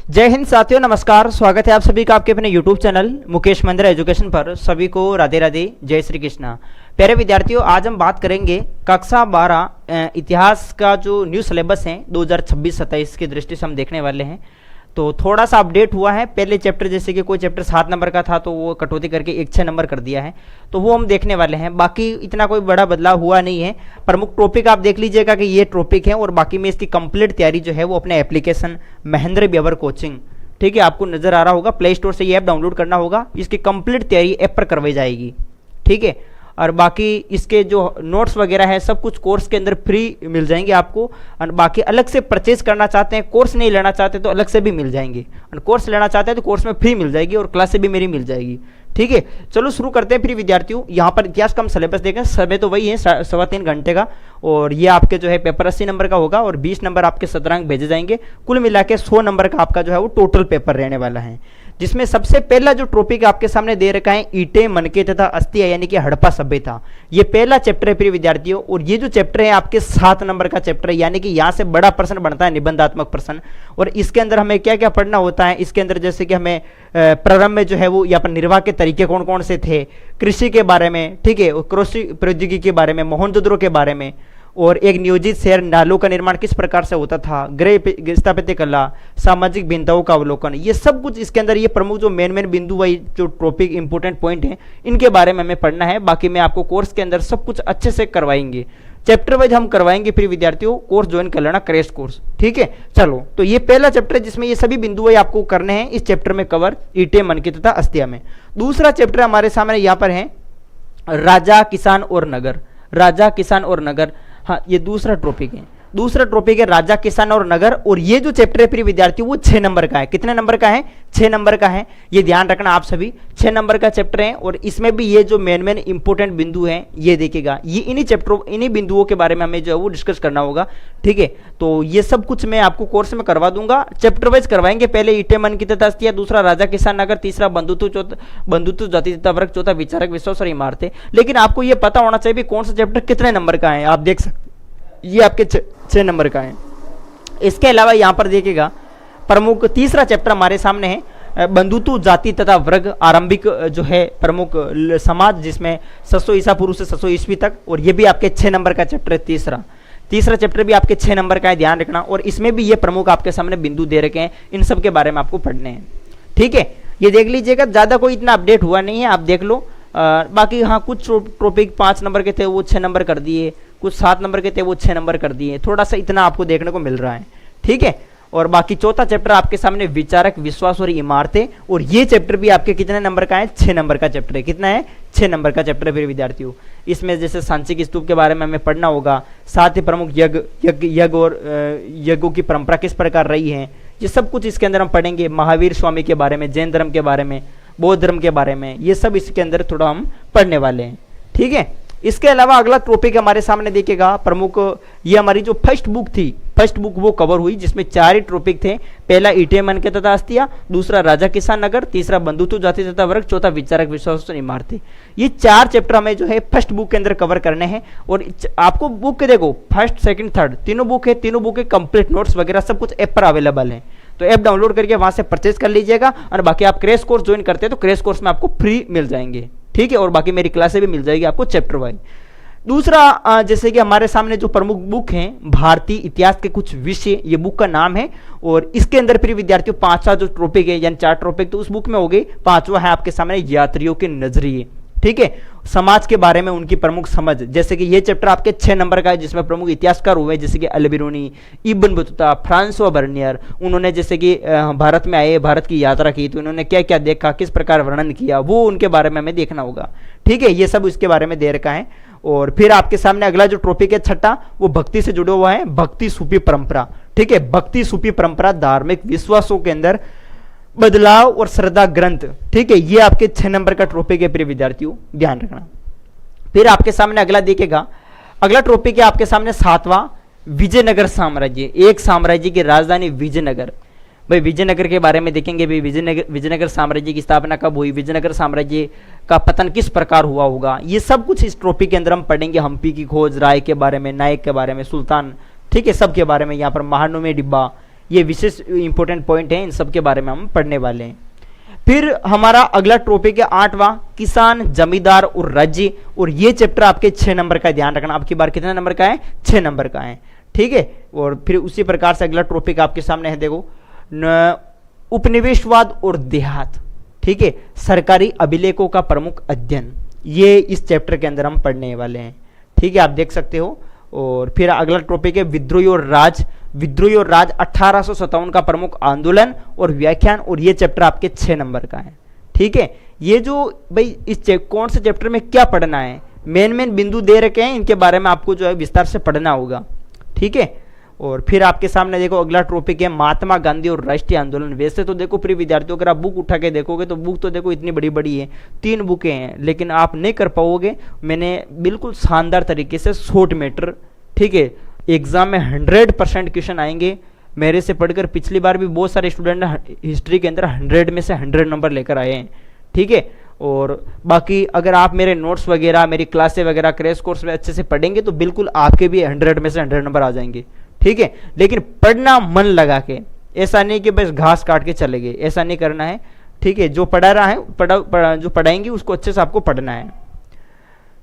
जय हिंद साथियों, नमस्कार। स्वागत है आप सभी का आपके अपने YouTube चैनल मुकेश मंदिरा एजुकेशन पर। सभी को राधे राधे, जय श्री कृष्णा। प्यारे विद्यार्थियों, आज हम बात करेंगे कक्षा 12 इतिहास का जो न्यू सिलेबस है 2026-27 की दृष्टि से हम देखने वाले हैं। तो थोड़ा सा अपडेट हुआ है। पहले चैप्टर जैसे कि कोई चैप्टर 7 नंबर का था तो वो कटौती करके 6 नंबर कर दिया है, तो वो हम देखने वाले हैं। बाकी इतना कोई बड़ा बदलाव हुआ नहीं है। प्रमुख टॉपिक आप देख लीजिएगा कि ये टॉपिक है, और बाकी में इसकी कंप्लीट तैयारी जो है वो अपने एप्लीकेशन महेंद्र बेवर कोचिंग, ठीक है, आपको नजर आ रहा होगा। प्ले स्टोर से ये ऐप डाउनलोड करना होगा। इसकी कंप्लीट तैयारी ऐप पर करवाई जाएगी, ठीक है। और बाकी इसके जो नोट्स वगैरह है सब कुछ कोर्स के अंदर फ्री मिल जाएंगे आपको। और बाकी अलग से परचेज करना चाहते हैं, कोर्स नहीं लेना चाहते तो अलग से भी मिल जाएंगे, और कोर्स लेना चाहते हैं तो कोर्स में फ्री मिल जाएगी और क्लास से भी मेरी मिल जाएगी, ठीक है। चलो शुरू करते हैं फिर विद्यार्थियों। यहाँ पर इतिहास का हम सिलेबस देखें, समय तो वही है 3.25 घंटे का, और ये आपके जो है पेपर 80 नंबर का होगा और 20 नंबर आपके शतरंग भेजे जाएंगे। कुल मिला के 100 नंबर का आपका जो है वो टोटल पेपर रहने वाला है, जिसमें सबसे पहला जो टॉपिक आपके सामने दे रखा है ईंटें, मनके तथा अस्थियां, यानी कि हड़प्पा सभ्यता। ये पहला चैप्टर है प्रिय विद्यार्थियों, और ये जो चैप्टर है आपके 7 नंबर का चैप्टर है, यानी कि यहाँ से बड़ा प्रश्न बनता है, निबंधात्मक प्रश्न। और इसके अंदर हमें क्या क्या पढ़ना होता है, इसके अंदर जैसे कि हमें प्रारंभ में जो है वो यहाँ पर निर्वाह के तरीके कौन कौन से थे, कृषि के बारे में, ठीक है, कृषि प्रौद्योगिकी के बारे में, मोहनजोदड़ो के बारे में, और एक नियोजित शहर नालों का निर्माण किस प्रकार से होता था, गृह स्थापत्य कला, सामाजिक भिन्नताओं का अवलोकन, ये सब कुछ इसके अंदर ये प्रमुख जो मेन बिंदु वाई जो टॉपिक इंपोर्टेंट पॉइंट है इनके बारे में हमें पढ़ना है। बाकी मैं आपको कोर्स के अंदर सब कुछ अच्छे से करवाएंगे, चैप्टर वाइज हम करवाएंगे। फिर विद्यार्थियों कोर्स ज्वाइन कर लेना, क्रैश कोर्स, ठीक है। चलो, तो ये पहला चैप्टर है जिसमें ये सभी बिंदु आपको करने हैं इस चैप्टर में कवर, ईंटें, मनके तथा अस्थियां में। दूसरा चैप्टर हमारे सामने यहाँ पर है राजा, किसान और नगर। राजा, किसान और नगर, हाँ, ये दूसरा टॉपिक है। दूसरा टॉपिक है राजा, किसान और नगर, और ये जो चैप्टर है प्रिय विद्यार्थियों वो 6 नंबर का है। कितने नंबर का है? 6 नंबर का है। ये ध्यान रखना आप सभी, 6 नंबर का चैप्टर है, और इसमें भी ये जो मेन इंपोर्टेंट बिंदु है ये देखिएगा। ये इन्हीं चैप्टरों, इन्हीं बिंदुओं के बारे में हमें जो है वो डिस्कस करना होगा, ठीक है। तो ये सब कुछ मैं आपको कोर्स में करवा दूंगा, चैप्टर वाइज करवाएंगे। पहले ईंटें, मनके तथा अस्थियां, दूसरा राजा, किसान, नगर, तीसरा बंधुत्व, बंधुत्व, जाति तथा वर्ग, चौथा विचारक, विश्वास और इमारतें। लेकिन आपको ये पता होना चाहिए कौन सा चैप्टर कितने नंबर का है। आप देख सकते, ये आपके 6 नंबर का है। इसके अलावा यहाँ पर देखिएगा प्रमुख तीसरा चैप्टर हमारे सामने है बंधुत्व, जाति तथा वर्ग, आरंभिक जो है प्रमुख समाज, जिसमें 600 ईसा पूर्व से 600 ईस्वी तक, और ये भी आपके 6 नंबर का चैप्टर है। तीसरा चैप्टर भी आपके 6 नंबर का है, ध्यान रखना। और इसमें भी ये प्रमुख आपके सामने बिंदु दे रखे हैं, इन सब के बारे में आपको पढ़ने हैं, ठीक है। ये देख लीजिएगा, ज़्यादा कोई इतना अपडेट हुआ नहीं है, आप देख लो। बाकी हाँ, कुछ टॉपिक 5 नंबर के थे वो 6 नंबर कर दिए, कुछ 7 नंबर के थे वो 6 नंबर कर दिए, थोड़ा सा इतना आपको देखने को मिल रहा है, ठीक है। और बाकी चौथा चैप्टर आपके सामने विचारक, विश्वास और इमारतें, और ये चैप्टर भी आपके कितने नंबर का है? 6 नंबर का चैप्टर है। कितना है? 6 नंबर का चैप्टर है फिर विद्यार्थियों। इसमें जैसे सांचिक स्तूप के बारे में हमें पढ़ना होगा, साथ ही प्रमुख यज्ञ और यज्ञों की परंपरा किस प्रकार रही है, ये सब कुछ इसके अंदर हम पढ़ेंगे। महावीर स्वामी के बारे में, जैन धर्म के बारे में, बौद्ध धर्म के बारे में, ये सब इसके अंदर थोड़ा हम पढ़ने वाले हैं, ठीक है। इसके अलावा अगला टॉपिक हमारे सामने देखिएगा प्रमुख, ये हमारी जो फर्स्ट बुक थी, फर्स्ट बुक वो कवर हुई, जिसमें 4 ही टॉपिक थे। पहला ईंटें, मनके तथा अस्थियां, दूसरा राजा, किसान, नगर, तीसरा बंधुत्व, जाति तथा वर्ग, चौथा विचारक, विश्वास और इमारतें। ये 4 चैप्टर हमें जो है फर्स्ट बुक के अंदर कवर करने हैं। और आपको बुक देखो, फर्स्ट, सेकंड, थर्ड तीनों बुक है, तीनों बुक के कंप्लीट नोट्स वगैरह सब कुछ ऐप पर अवेलेबल है, तो ऐप डाउनलोड करके वहां से परचेज कर लीजिएगा। और बाकी आप क्रैश कोर्स ज्वाइन करते हैं तो क्रैश कोर्स में आपको फ्री मिल जाएंगे, ठीक है। और बाकी मेरी क्लासें भी मिल जाएगी आपको चैप्टर वाइज। दूसरा जैसे कि हमारे सामने जो प्रमुख बुक है भारतीय इतिहास के कुछ विषय, ये बुक का नाम है। और इसके अंदर फिर विद्यार्थियों 5वां जो टॉपिक है, यानी 4 टॉपिक तो उस बुक में हो गई, 5वां है आपके सामने यात्रियों के नजरिए, ठीक है। समाज के बारे में उनकी प्रमुख समझ, जैसे कि ये चैप्टर आपके 6 नंबर का है, जिसमें प्रमुख इतिहासकार हुए जैसे कि अल-बिरूनी, इब्न बतूता, फ्रांसवा बर्नियर। उन्होंने जैसे कि भारत में आए, भारत की यात्रा की, तो उन्होंने क्या क्या देखा, किस प्रकार वर्णन किया, वो उनके बारे में हमें देखना होगा, ठीक है। ये सब इसके बारे में दे रखा है। और फिर आपके सामने अगला जो टॉपिक है 6ठा, वो भक्ति से जुड़ा हुआ है, भक्ति सूफी परंपरा, ठीक है। भक्ति सूफी परंपरा, धार्मिक विश्वासों के अंदर बदलाव और श्रद्धा ग्रंथ, ठीक है। ये आपके 6 नंबर का टॉपिक है प्रिय विद्यार्थियों, ध्यान रखना। फिर आपके सामने अगला देखेगा, अगला टॉपिक है आपके सामने 7वां, विजयनगर साम्राज्य। एक साम्राज्य की राजधानी विजयनगर, भाई विजयनगर के बारे में देखेंगे। भाई विजयनगर साम्राज्य की स्थापना कब हुई, विजयनगर साम्राज्य का पतन किस प्रकार हुआ होगा, ये सब कुछ इस टॉपिक के अंदर हम पढ़ेंगे। हम्पी की खोज, राय के बारे में, नायक के बारे में, सुल्तान, ठीक है, सब के बारे में। यहाँ पर महानवमी डिब्बा, ये विशेष इंपॉर्टेंट पॉइंट है, इन सब के बारे में हम पढ़ने वाले हैं। फिर हमारा अगला टॉपिक है 8वां, किसान, जमींदार और राज्य। और ये चैप्टर आपके 6 नंबर का, ध्यान रखना आपकी बार कितने नंबर का है, 6 नंबर का है, ठीक है। और फिर उसी प्रकार से अगला टॉपिक आपके सामने है, देखो उपनिवेशवाद और देहात, ठीक है, सरकारी अभिलेखों का प्रमुख अध्ययन, ये इस चैप्टर के अंदर हम पढ़ने वाले हैं, ठीक है, आप देख सकते हो। और फिर अगला टॉपिक है विद्रोही और राज। विद्रोही और राज 1857 का प्रमुख आंदोलन और व्याख्यान, और ये चैप्टर आपके 6 नंबर का है, ठीक है। ये जो भाई इस कौन से चैप्टर में क्या पढ़ना है, मेन बिंदु दे रखे हैं, इनके बारे में आपको जो है विस्तार से पढ़ना होगा, ठीक है। और फिर आपके सामने देखो अगला टॉपिक है महात्मा गांधी और राष्ट्रीय आंदोलन। वैसे तो देखो प्रिय विद्यार्थियों, अगर आप बुक उठा के देखोगे तो बुक तो देखो इतनी बड़ी बड़ी है, 3 बुकें हैं, लेकिन आप नहीं कर पाओगे। मैंने बिल्कुल शानदार तरीके से शॉर्ट मैटर, ठीक है, एग्जाम में 100% क्वेश्चन आएंगे मेरे से पढ़कर। पिछली बार भी बहुत सारे स्टूडेंट हिस्ट्री के अंदर 100 में से 100 नंबर लेकर आए हैं, ठीक है। और बाकी अगर आप मेरे नोट्स वगैरह, मेरी क्लासें वगैरह, क्रैश कोर्स में अच्छे से पढ़ेंगे तो बिल्कुल आपके भी 100 में से 100 नंबर आ जाएंगे, ठीक है। लेकिन पढ़ना मन लगा के, ऐसा नहीं कि बस घास काट के चले गए, ऐसा नहीं करना है, ठीक है। जो पढ़ा रहा है जो पढ़ाएंगे उसको अच्छे से आपको पढ़ना है।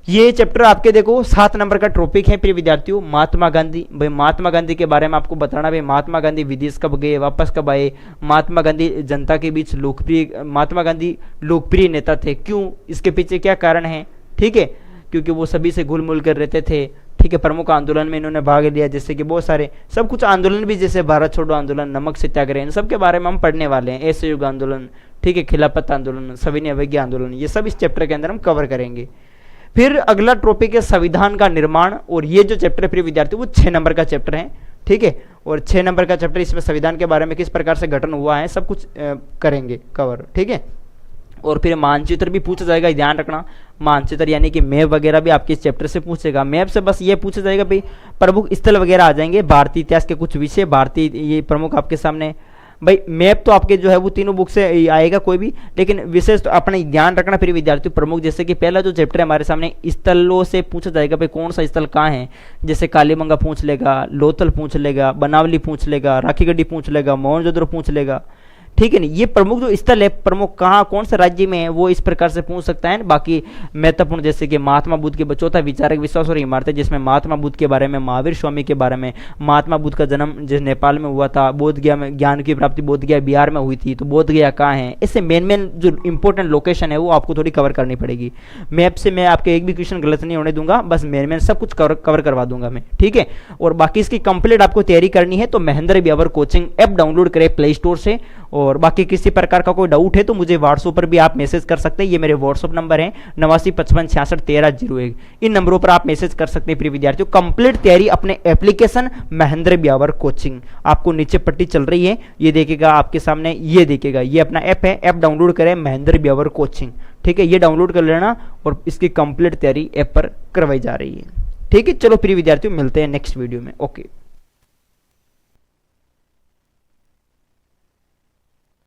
ये चैप्टर आपके देखो 7 नंबर का टॉपिक है प्रिय विद्यार्थियों, महात्मा गांधी। भाई महात्मा गांधी के बारे में आपको बताना, भाई महात्मा गांधी विदेश कब गए, वापस कब आए, महात्मा गांधी जनता के बीच लोकप्रिय, महात्मा गांधी लोकप्रिय नेता थे, क्यों, इसके पीछे क्या कारण है, ठीक है, क्योंकि वो सभी से घुल मिल कर रहते थे, ठीक है। प्रमुख आंदोलन में इन्होंने भाग लिया, जैसे कि बहुत सारे सब कुछ आंदोलन भी, जैसे भारत छोड़ो आंदोलन, नमक सत्याग्रह, इन सब के बारे में हम पढ़ने वाले हैं। असहयोग आंदोलन, ठीक है, खिलाफत आंदोलन, सविनय अवज्ञा आंदोलन, ये सब इस चैप्टर के अंदर हम कवर करेंगे। फिर अगला टॉपिक है संविधान का निर्माण। और ये जो चैप्टर प्रिय विद्यार्थी वो 6 नंबर का चैप्टर है, ठीक है। और 6 नंबर का चैप्टर, इसमें संविधान के बारे में किस प्रकार से गठन हुआ है सब कुछ करेंगे कवर, ठीक है। और फिर मानचित्र भी पूछा जाएगा, ध्यान रखना, मानचित्र यानी कि मैप वगैरह भी आपके इस चैप्टर से पूछेगा। मैप से बस ये पूछा जाएगा भाई प्रमुख स्थल वगैरह आ जाएंगे, भारतीय इतिहास के कुछ विषय, भारतीय ये प्रमुख आपके सामने। भाई मैप तो आपके जो है वो तीनों बुक से आएगा कोई भी, लेकिन विशेष तो अपने ध्यान रखना फिर विद्यार्थी प्रमुख, जैसे कि पहला जो चैप्टर है हमारे सामने, स्थलों से पूछा जाएगा भाई कौन सा स्थल कहाँ है, जैसे कालीबंगा पूछ लेगा, लोथल पूछ लेगा, बनावली पूछ लेगा, राखीगढ़ी पूछ लेगा, मोहनजोदड़ो पूछ लेगा, ठीक है नहीं। ये प्रमुख जो स्थल है, प्रमुख कहाँ कौन से राज्य में है, वो इस प्रकार से पूछ सकता है। बाकी महत्वपूर्ण जैसे कि महात्मा बुद्ध के चौथा विचारक विश्वास और इमारतें, जिसमें महात्मा बुद्ध के बारे में, महावीर स्वामी के बारे में, महात्मा बुद्ध का जन्म जिस नेपाल में हुआ था, बोध गया में ज्ञान की प्राप्ति बोध गया बिहार में हुई थी, तो बोध गया कहाँ है, इससे मेन जो इंपॉर्टेंट लोकेशन है वो आपको थोड़ी कवर करनी पड़ेगी। मैप से मैं आपके एक भी क्वेश्चन गलत नहीं होने दूंगा, बस मेन सब कुछ कवर करवा दूंगा मैं, ठीक है। और बाकी इसकी कंप्लीट आपको तैयारी करनी है तो Mahendra Beawar coaching app download करें प्ले स्टोर से। और बाकी किसी प्रकार का कोई डाउट है तो मुझे व्हाट्सएप पर भी आप मैसेज कर सकते हैं, ये मेरे व्हाट्सएप नंबर है 8955661301, इन नंबरों पर आप मैसेज कर सकते हैं प्रिय विद्यार्थियों। कंप्लीट तैयारी अपने एप्लीकेशन महेंद्र ब्यावर कोचिंग, आपको नीचे पट्टी चल रही है, ये देखेगा आपके सामने, ये देखेगा, ये अपना ऐप है, ऐप डाउनलोड करें महेंद्र ब्यावर कोचिंग, ठीक है, ये डाउनलोड कर लेना और इसकी कंप्लीट तैयारी ऐप पर करवाई जा रही है, ठीक है। चलो प्रिय विद्यार्थियों मिलते हैं नेक्स्ट वीडियो में, ओके।